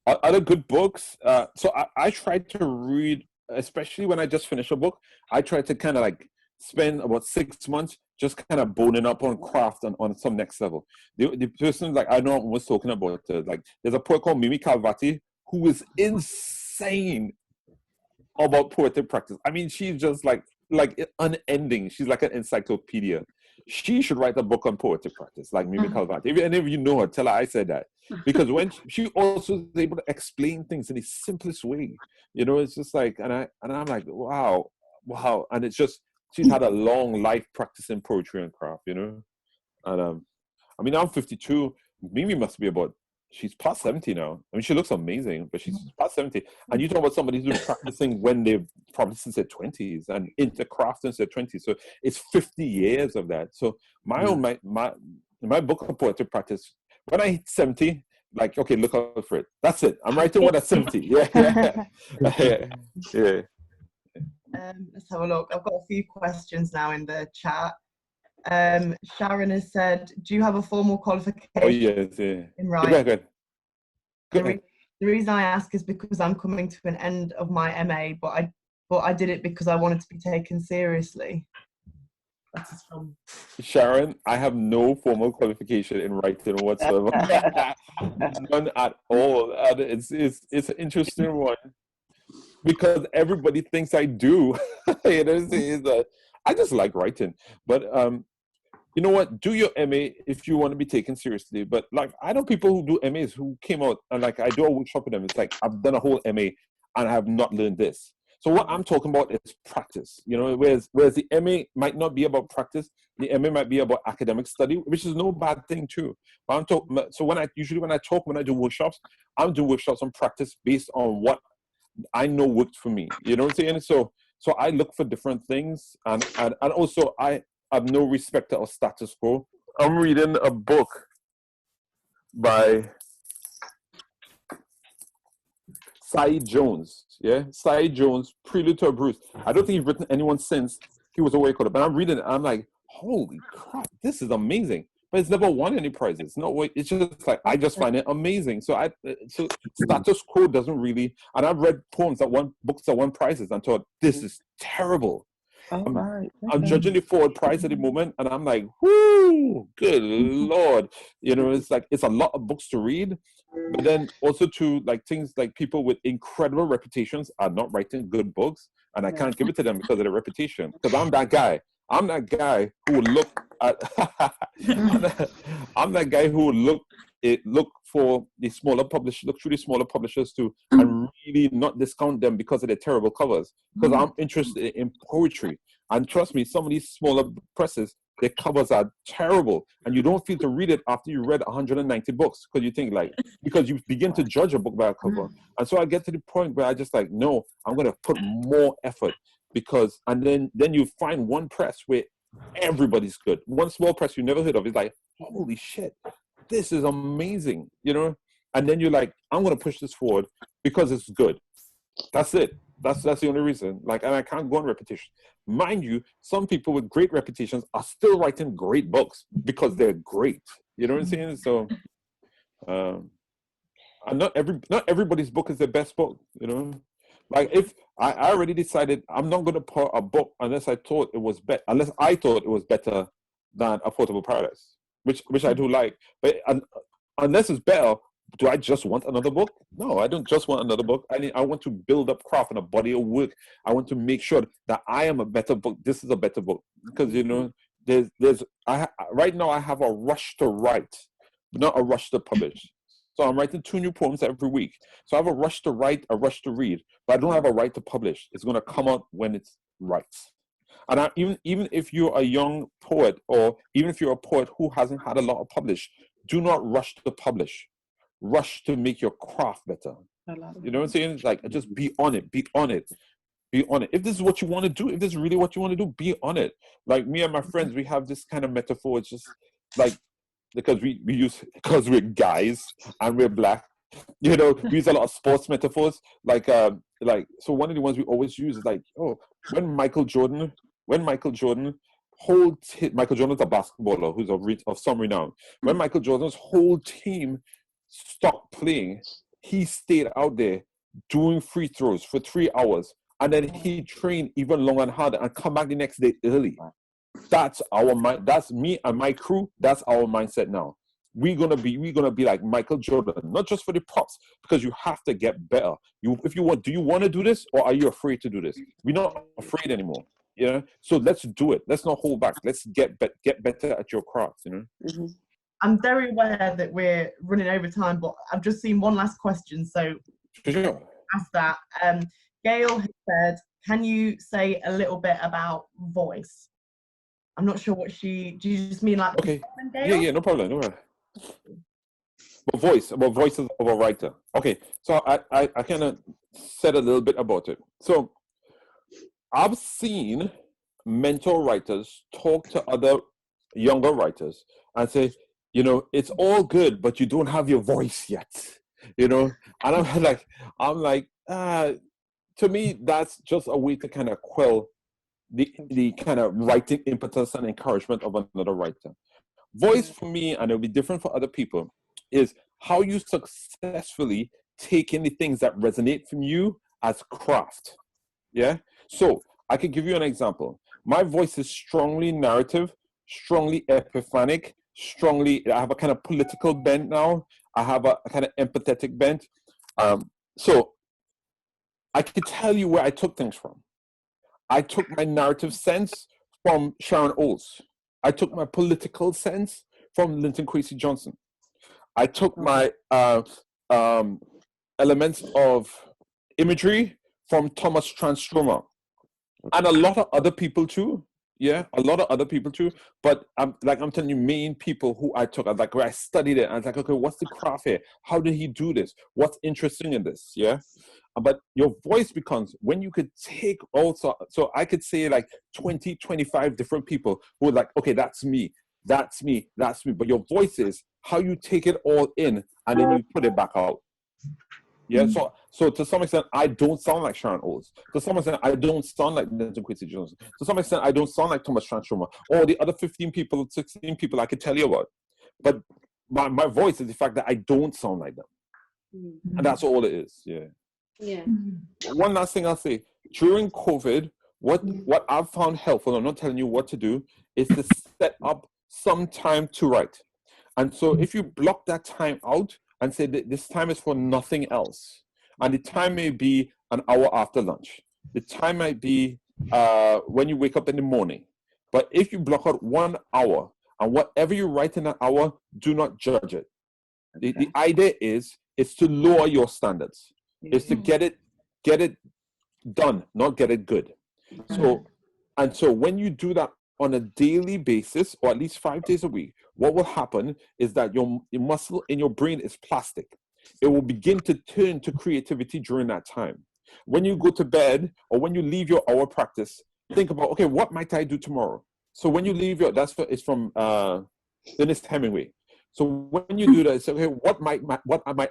Other good books. So I try to read, especially when I just finish a book, I try to kind of like spend about 6 months just kind of boning up on craft on some next level. The person like I know I was talking about, like there's a poet called Mimi Calvati who is insane about poetic practice. I mean, she's just like unending. She's like an encyclopedia. She should write a book on poetic practice, like Mimi Calvati. If any of you know her, tell her I said that. Because when she also is able to explain things in the simplest way, you know, it's just like, and I'm like, wow. And it's just, she's had a long life practicing poetry and craft, you know. And I mean, I'm 52. Mimi must be about, she's past 70 now. I mean, she looks amazing, but she's past 70. And you talk about somebody who's practicing when they've probably since their 20s and into craft since their 20s. So it's 50 years of that. So my book of poetry practice, when I hit 70, like, okay, look out for it. That's it. I'm writing one at 70. Yeah. Let's have a look. I've got a few questions now in the chat. Sharon has said, do you have a formal qualification in writing? Go ahead. The reason I ask is because I'm coming to an end of my MA, but I did it because I wanted to be taken seriously. That's from Sharon, I have no formal qualification in writing whatsoever. None at all. And it's an interesting one because everybody thinks I do. You know, I just like writing. But you know what? Do your MA if you want to be taken seriously. But like, I know people who do MAs who came out and like I do a workshop with them. It's like I've done a whole MA and I have not learned this. So what I'm talking about is practice. You know, whereas the MA might not be about practice, the MA might be about academic study, which is no bad thing too. But I'm talking. So when I do workshops, I'm doing workshops on practice based on what I know worked for me. You know what I'm saying? So I look for different things, and also I have no respect of status quo. I'm reading a book by Saeed Jones. Yeah, Saeed Jones, Prelude to a Bruce. I don't think he's written anyone since he was away called it. But I'm reading it, I'm like, holy crap, this is amazing. But it's never won any prizes. No way. It's just like I just find it amazing. So status quo doesn't really. And I've read poems books that won prizes and thought this is terrible. I'm judging the Forward Prize at the moment, and I'm like, whoo, good Lord. You know, it's like, it's a lot of books to read, but then also to like things like people with incredible reputations are not writing good books, and I can't give it to them because of their reputation. Because I'm that guy. I'm that guy who would look at, I'm that guy who would look for the smaller publishers, look through the smaller publishers too, and really not discount them because of their terrible covers. Because I'm interested in poetry. And trust me, some of these smaller presses, their covers are terrible. And you don't feel to read it after you read 190 books. Because you think like, because you begin to judge a book by a cover. And so I get to the point where I just like, no, I'm going to put more effort. Because, and then you find one press where everybody's good. One small press you never heard of is like, holy shit, this is amazing, you know? And then you're like, I'm going to push this forward because it's good. That's it. That's the only reason. Like, and I can't go on reputation. Mind you, some people with great reputations are still writing great books because they're great. You know what I'm saying? So, and not everybody's book is their best book, you know? Like if I already decided I'm not going to put a book unless I thought it was better, unless I thought it was better than A Portable Paradise, which I do like. But unless it's better, do I just want another book? No, I don't just want another book. I want to build up craft and a body of work. I want to make sure that I am a better book. This is a better book because you know right now I have a rush to write, but not a rush to publish. So I'm writing 2 new poems every week. So I have a rush to write, a rush to read, but I don't have a right to publish. It's going to come out when it's right. And even if you're a young poet, or even if you're a poet who hasn't had a lot of publish, do not rush to publish. rush to make your craft better. You know what I'm saying? It's like, just be on it, be on it, be on it. If this is what you want to do, if this is really what you want to do, be on it. Like me and my friends, we have this kind of metaphor. It's just like, because because we're guys and we're black, you know, we use a lot of sports metaphors. Like, so one of the ones we always use is like, oh, when Michael Jordan Michael Jordan's a basketballer who's of some renown. When Michael Jordan's whole team stopped playing, he stayed out there doing free throws for 3 hours, and then he trained even longer and harder and come back the next day early. That's our mind. That's me and my crew. That's our mindset now. We're gonna be like Michael Jordan, not just for the props, because you have to get better. Do you want to do this, or are you afraid to do this? We're not afraid anymore. You know, so let's do it. Let's not hold back. Let's get better at your craft. You know. Mm-hmm. I'm very aware that we're running over time, but I've just seen one last question, so sure. Ask that. Gail has said, "Can you say a little bit about voice?" I'm not sure what do you just mean like? Okay. Yeah, no problem. No problem. Voices of a writer. Okay, so I kind of said a little bit about it. So I've seen mentor writers talk to other younger writers and say, you know, it's all good, but you don't have your voice yet, you know? And I'm like, to me, that's just a way to kind of quell the kind of writing impetus and encouragement of another writer. Voice for me, and it'll be different for other people, is how you successfully take in the things that resonate from you as craft. Yeah? So I can give you an example. My voice is strongly narrative, strongly epiphanic, I have a kind of political bent now. I have a kind of empathetic bent. So I could tell you where I took things from. I took my narrative sense from Sharon Olds. I took my political sense from Linton Kwesi Johnson. I took my elements of imagery from Thomas Transtromer. And a lot of other people too. Yeah, a lot of other people too. But I'm telling you, main people who I took, where I studied it, and I was like, okay, what's the craft here? How did he do this? What's interesting in this? Yeah. But your voice becomes when you could take also, so I could say like 20, 25 different people who are like, okay, that's me. But your voice is how you take it all in and then you put it back out. Yeah, so to some extent, I don't sound like Sharon Olds. To some extent, I don't sound like Linton Kwesi Johnson. To some extent, I don't sound like Thomas Transtromer or the other 16 people I could tell you about. But my voice is the fact that I don't sound like them. Mm-hmm. And that's all it is, yeah. Yeah. One last thing I'll say. During COVID, what I've found helpful, I'm not telling you what to do, is to set up some time to write. And so if you block that time out, and say that this time is for nothing else. And the time may be an hour after lunch. The time might be when you wake up in the morning. But if you block out 1 hour, and whatever you write in that hour, do not judge it. Okay. The idea is to lower your standards. Mm-hmm. It's to get it done, not get it good. Mm-hmm. So when you do that on a daily basis, or at least 5 days a week, what will happen is that your muscle in your brain is plastic. It will begin to turn to creativity during that time. When you go to bed or when you leave your hour practice, think about, okay, what might I do tomorrow? So when you leave it's from Ernest Hemingway. So when you do that, it's okay, what might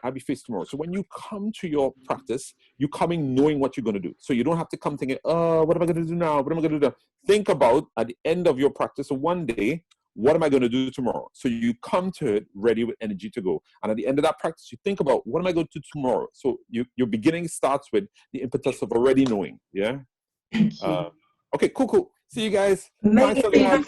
I be faced tomorrow? So when you come to your practice, you come in knowing what you're going to do. So you don't have to come thinking, what am I going to do now? What am I going to do now? Think about at the end of your practice, one day, what am I going to do tomorrow? So you come to it ready with energy to go. And at the end of that practice, you think about, what am I going to do tomorrow? So your beginning starts with the impetus of already knowing. Yeah. Okay, cool. See you guys. Brilliant.